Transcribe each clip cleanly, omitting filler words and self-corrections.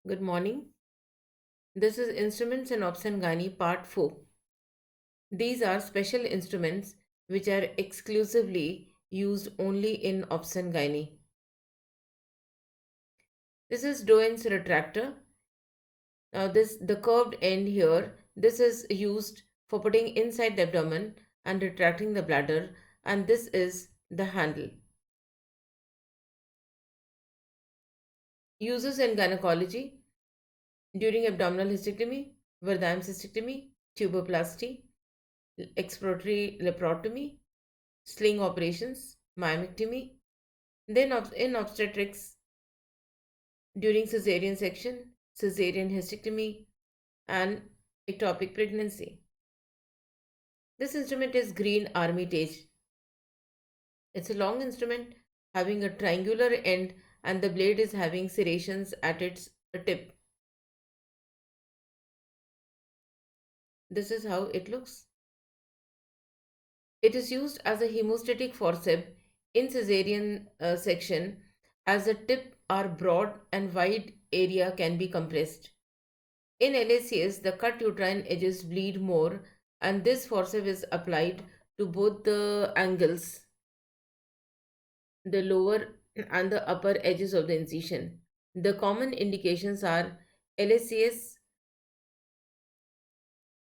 Good morning. This is Instruments in Gynae Part 4. These are special instruments which are exclusively used only in Gynae. This is Doen's retractor. Now the curved end here, this is used for putting inside the abdomen and retracting the bladder, and this is the handle. Uses in gynecology during abdominal hysterectomy, Verdheim cystectomy, tuboplasty, exploratory laparotomy, sling operations, myomectomy. Then in obstetrics, during cesarean section, cesarean hysterectomy, and ectopic pregnancy. This instrument is green Armitage. It's a long instrument having a triangular end and the blade is having serrations at its tip. This is how it looks. It is used as a hemostatic forceps in cesarean section as the tip are broad and wide area can be compressed. In LACS, the cut uterine edges bleed more, and this forceps is applied to both the angles, the lower and the upper edges of the incision. The common indications are LACS.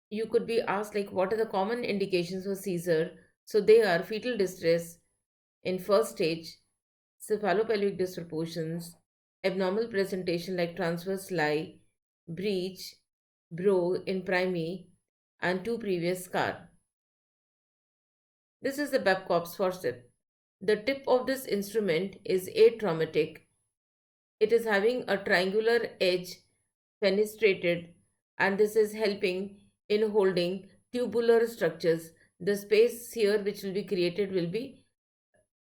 You could be asked, like, what are the common indications for Caesar? So they are fetal distress in first stage, cephalopelvic disproportions, abnormal presentation like transverse lie, breech, bro in primi, and two previous scar. This is the Babcock's forceps. The tip of this instrument is atraumatic. It is having a triangular edge fenestrated, and this is helping in holding tubular structures. The space here which will be created will be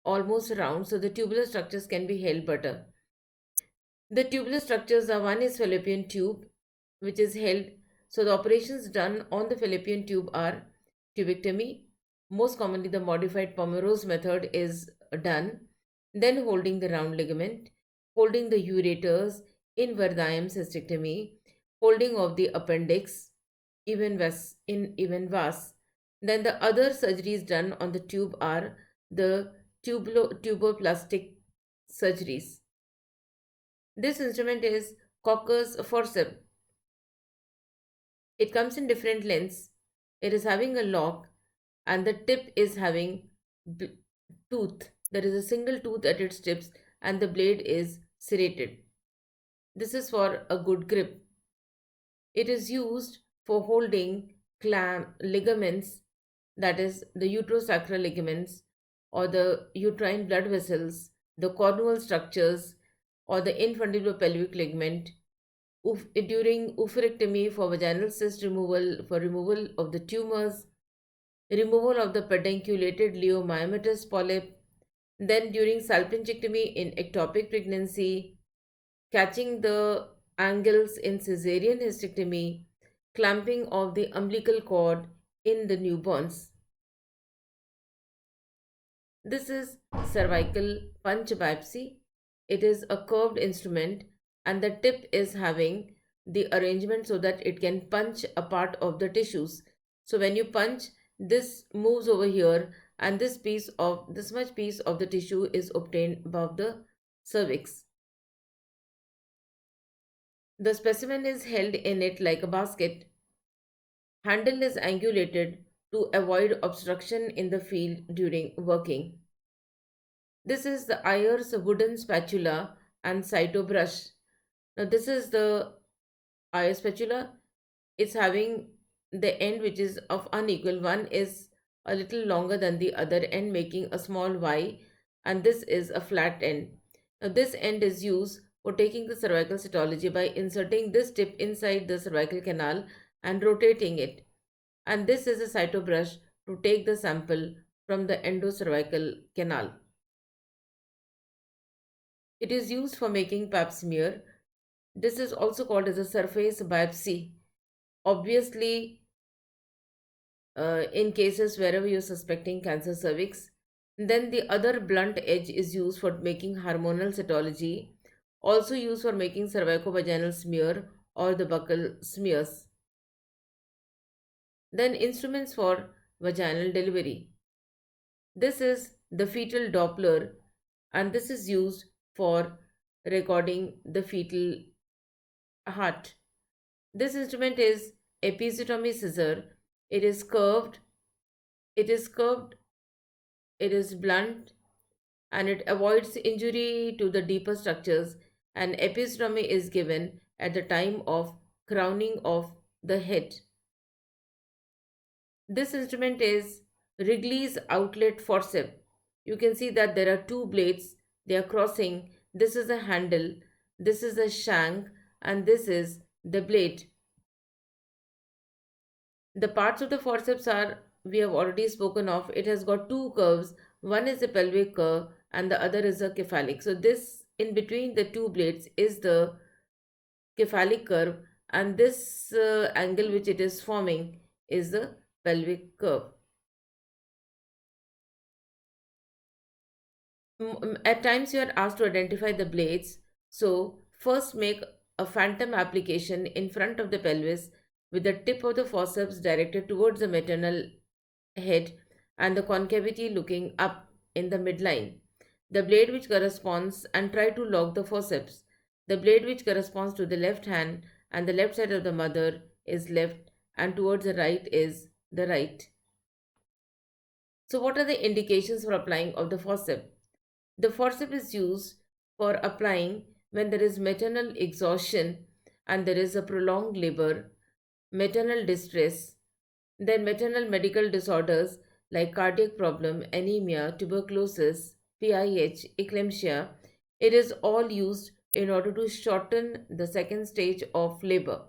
almost round, so the tubular structures can be held better. The tubular structures are, one is fallopian tube, which is held. So the operations done on the fallopian tube are tubectomy. Most commonly, the modified Pomeroy's method is done. Then holding the round ligament, holding the ureters in Verdheim cystectomy, holding of the appendix, even vas. Then the other surgeries done on the tube are the tuboplastic surgeries. This instrument is Cocker's forceps. It comes in different lengths. It is having a lock and the tip is having b- tooth. There is a single tooth at its tips and the blade is serrated. This is for a good grip. It is used for holding clamp ligaments, that is the uterosacral ligaments or the uterine blood vessels, the cornual structures or the infundibulopelvic ligament, during oophorectomy for vaginal cyst removal, for removal of the tumors, removal of the pedunculated leiomyomatous polyp, then during salpingectomy in ectopic pregnancy, catching the angles in cesarean hysterectomy, clamping of the umbilical cord in the newborns. This is cervical punch biopsy. It is a curved instrument and the tip is having the arrangement so that it can punch a part of the tissues. So when you punch, this moves over here and this much piece of the tissue is obtained above the cervix. The specimen is held in it like a basket. Handle is angulated to avoid obstruction in the field during working. This is the Ayer's wooden spatula and cyto brush. Now this is the Ayer spatula. It's having the end which is of unequal. One is a little longer than the other end, making a small Y, and this is a flat end. Now this end is used for taking the cervical cytology by inserting this tip inside the cervical canal and rotating it. And this is a cyto brush to take the sample from the endocervical canal. It is used for making pap smear. This is also called as a surface biopsy. Obviously, in cases wherever you're suspecting cancer cervix. Then the other blunt edge is used for making hormonal cytology also used for making cervicovaginal smear or the buccal smears. Then instruments for vaginal delivery. This is the fetal Doppler, and this is used for recording the fetal heart. This instrument is episiotomy scissor. It is curved, it is curved, it is blunt, and it avoids injury to the deeper structures. And episiotomy is given at the time of crowning of the head. This instrument is Wrigley's outlet forceps. You can see that there are two blades, they are crossing. This is a handle, this is a shank, and this is the blade. The parts of the forceps are, we have already spoken of. It has got two curves. One is the pelvic curve and the other is a cephalic. So this in between the two blades is the cephalic curve, and this angle which it is forming is the pelvic curve. At times you are asked to identify the blades. So first make a phantom application in front of the pelvis with the tip of the forceps directed towards the maternal head and the concavity looking up in the midline. The blade which corresponds, and try to lock the forceps. The blade which corresponds to the left hand and the left side of the mother is left, and towards the right is the right. So what are the indications for applying of the forceps? The forceps is used for applying when there is maternal exhaustion and there is a prolonged labor, maternal distress, then maternal medical disorders like cardiac problem, anemia, tuberculosis, PIH, eclampsia. It is all used in order to shorten the second stage of labor.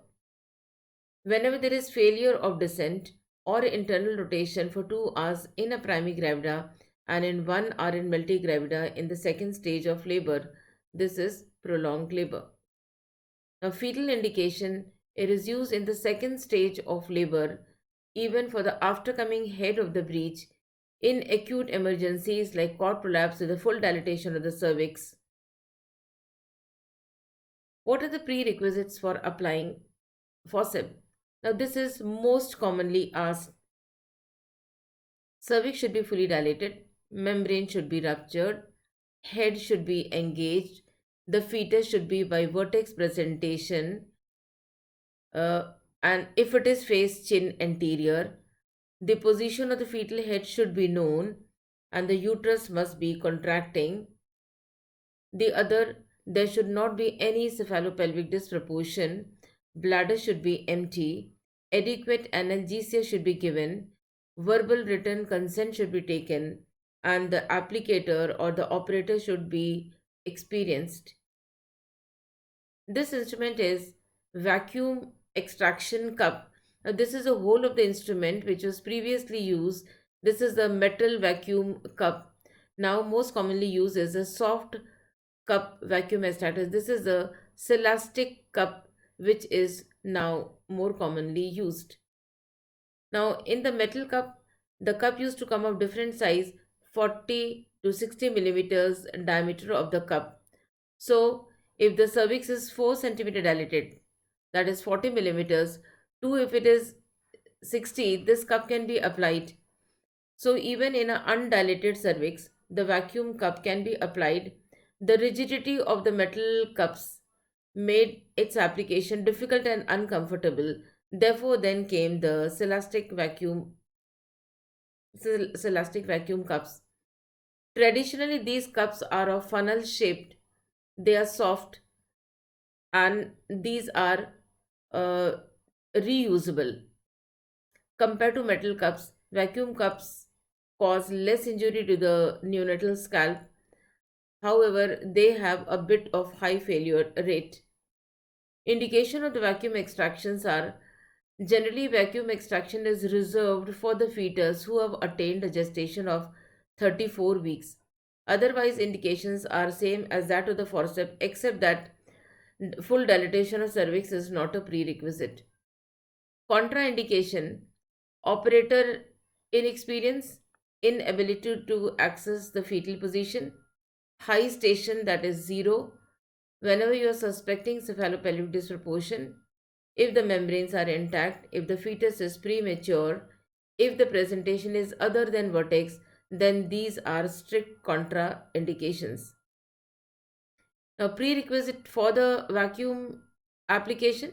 Whenever there is failure of descent or internal rotation for 2 hours in a primigravida and in 1 hour in multigravida in the second stage of labor, this is prolonged labor. Now, fetal indication, it is used in the second stage of labor, even for the aftercoming head of the breech, in acute emergencies like cord prolapse with the full dilatation of the cervix. What are the prerequisites for applying forceps? Now, this is most commonly asked. Cervix should be fully dilated, membrane should be ruptured, head should be engaged, the fetus should be by vertex presentation, uh, and if it is face chin anterior, the position of the fetal head should be known, and the uterus must be contracting. The other, there should not be any cephalopelvic disproportion, bladder should be empty, adequate analgesia should be given, verbal written consent should be taken, and the applicator or the operator should be experienced. This instrument is vacuum extraction cup. Now, this is a whole of the instrument which was previously used. This is the metal vacuum cup. Now, most commonly used is a soft cup vacuum extractor. This is the Celastic cup which is now more commonly used. Now, in the metal cup, the cup used to come of different size, 40 to 60 millimeters diameter of the cup. So, if the cervix is 4 centimeter dilated, that is 40 millimeters, 2 if it is 60, this cup can be applied. So, even in an undilated cervix, the vacuum cup can be applied. The rigidity of the metal cups made its application difficult and uncomfortable. Therefore, then came the Celastic vacuum cups. Traditionally, these cups are of funnel shaped. They are soft, and these are uh, reusable. Compared to metal cups, vacuum cups cause less injury to the neonatal scalp. However, they have a bit of high failure rate. Indication of the vacuum extractions are, generally vacuum extraction is reserved for the fetus who have attained a gestation of 34 weeks. Otherwise, indications are same as that of the forceps, except that full dilatation of cervix is not a prerequisite. Contraindication: operator inexperience, inability to access the fetal position, high station, that is 0, Whenever you are suspecting cephalopelvic disproportion, if the membranes are intact, if the fetus is premature, if the presentation is other than vertex, then these are strict contraindications. Now, prerequisite for the vacuum application,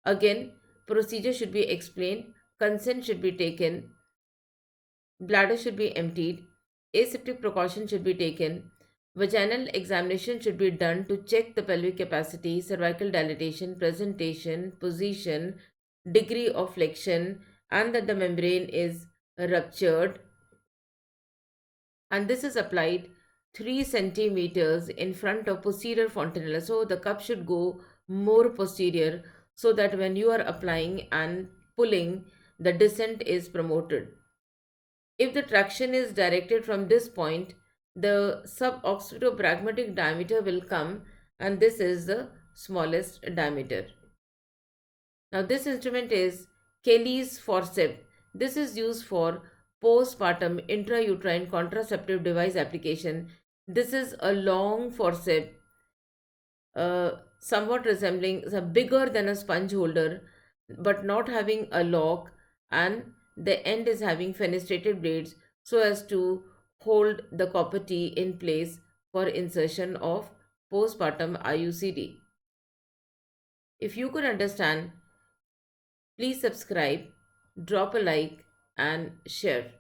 again, procedure should be explained, consent should be taken, bladder should be emptied, aseptic precaution should be taken, vaginal examination should be done to check the pelvic capacity, cervical dilatation, presentation, position, degree of flexion, and that the membrane is ruptured. And this is applied 3 centimeters in front of posterior fontanella. So the cup should go more posterior so that when you are applying and pulling, the descent is promoted. If the traction is directed from this point, the suboccipitopragmatic diameter will come, and this is the smallest diameter. Now this instrument is Kelly's forceps. This is used for postpartum intrauterine contraceptive device application. This is a long forceps, somewhat resembling, bigger than a sponge holder, but not having a lock, and the end is having fenestrated blades so as to hold the copper T in place for insertion of postpartum IUCD. If you could understand, please subscribe, drop a like, and share.